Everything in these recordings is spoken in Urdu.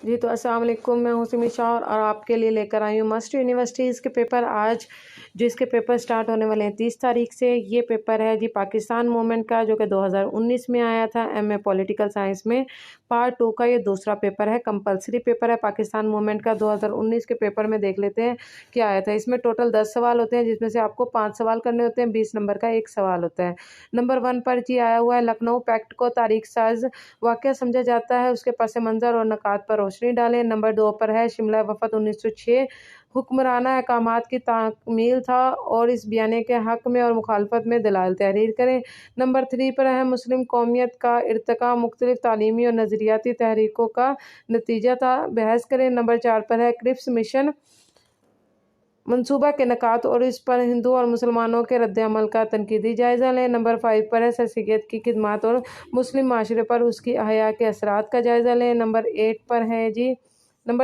جی تو السلام علیکم، میں ہوں سمی شاہ اور آپ کے لیے لے کر آئی ہوں مسٹ یونیورسٹیز کے پیپر آج، جو اس کے پیپر سٹارٹ ہونے والے ہیں 30 تاریخ سے۔ یہ پیپر ہے جی پاکستان موومنٹ کا، جو کہ 2019 میں آیا تھا ایم اے پولیٹیکل سائنس میں، پارٹ 2 کا یہ دوسرا پیپر ہے، کمپلسری پیپر ہے پاکستان موومنٹ کا۔ 2019 کے پیپر میں دیکھ لیتے ہیں کیا آیا تھا۔ اس میں ٹوٹل 10 سوال ہوتے ہیں، جس میں سے آپ کو 5 سوال کرنے ہوتے ہیں، 20 نمبر کا ایک سوال ہوتا ہے۔ نمبر 1 پر جی آیا ہوا ہے لکھنؤ پیکٹ کو تاریخ ساز واقعہ سمجھا جاتا ہے، اس کے پس منظر اور نکات پر روشنی ڈالیں۔ نمبر 2 پر ہے شملہ وفد 1906 حکمرانہ احکامات کی تعمیل تھا اور اس بیانیے کے حق میں اور مخالفت میں دلائل تحریر کریں۔ نمبر 3 پر ہے مسلم قومیت کا ارتقاء مختلف تعلیمی اور نظریاتی تحریکوں کا نتیجہ تھا، بحث کریں۔ نمبر 4 پر ہے کرپس مشن منصوبہ کے نکات اور اس پر ہندو اور مسلمانوں کے رد عمل کا تنقیدی جائزہ لیں۔ نمبر 5 پر ہے سر سید کی خدمات اور مسلم معاشرے پر اس کی احیا کے اثرات کا جائزہ لیں۔ نمبر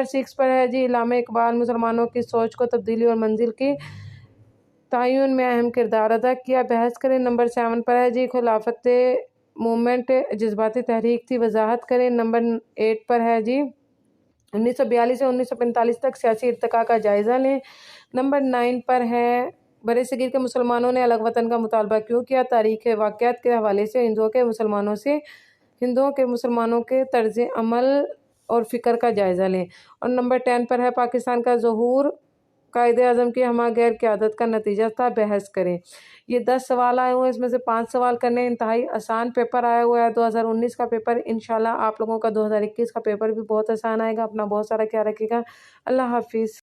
6 پر ہے جی علامہ اقبال مسلمانوں کی سوچ کو تبدیلی اور منزل کی تعین میں اہم کردار ادا کیا، بحث کریں۔ نمبر 7 پر ہے جی خلافت موومنٹ جذباتی تحریک تھی، وضاحت کریں۔ نمبر 8 پر ہے جی 1942 سے 1945 تک سیاسی ارتقاء کا جائزہ لیں۔ نمبر 9 پر ہے برِ صغیر کے مسلمانوں نے الگ وطن کا مطالبہ کیوں کیا، تاریخ واقعات کے حوالے سے ہندوؤں کے مسلمانوں کے طرز عمل اور فکر کا جائزہ لیں۔ اور نمبر 10 پر ہے پاکستان کا ظہور قائد اعظم کی ہمہ گیر قیادت کا نتیجہ تھا، بحث کریں۔ یہ 10 سوال آئے ہوئے ہیں، اس میں سے 5 سوال کرنے، انتہائی آسان پیپر آیا ہوا ہے 2019 کا پیپر۔ انشاءاللہ آپ لوگوں کا 2021 کا پیپر بھی بہت آسان آئے گا۔ اپنا بہت سارا خیال رکھیے گا۔ اللہ حافظ۔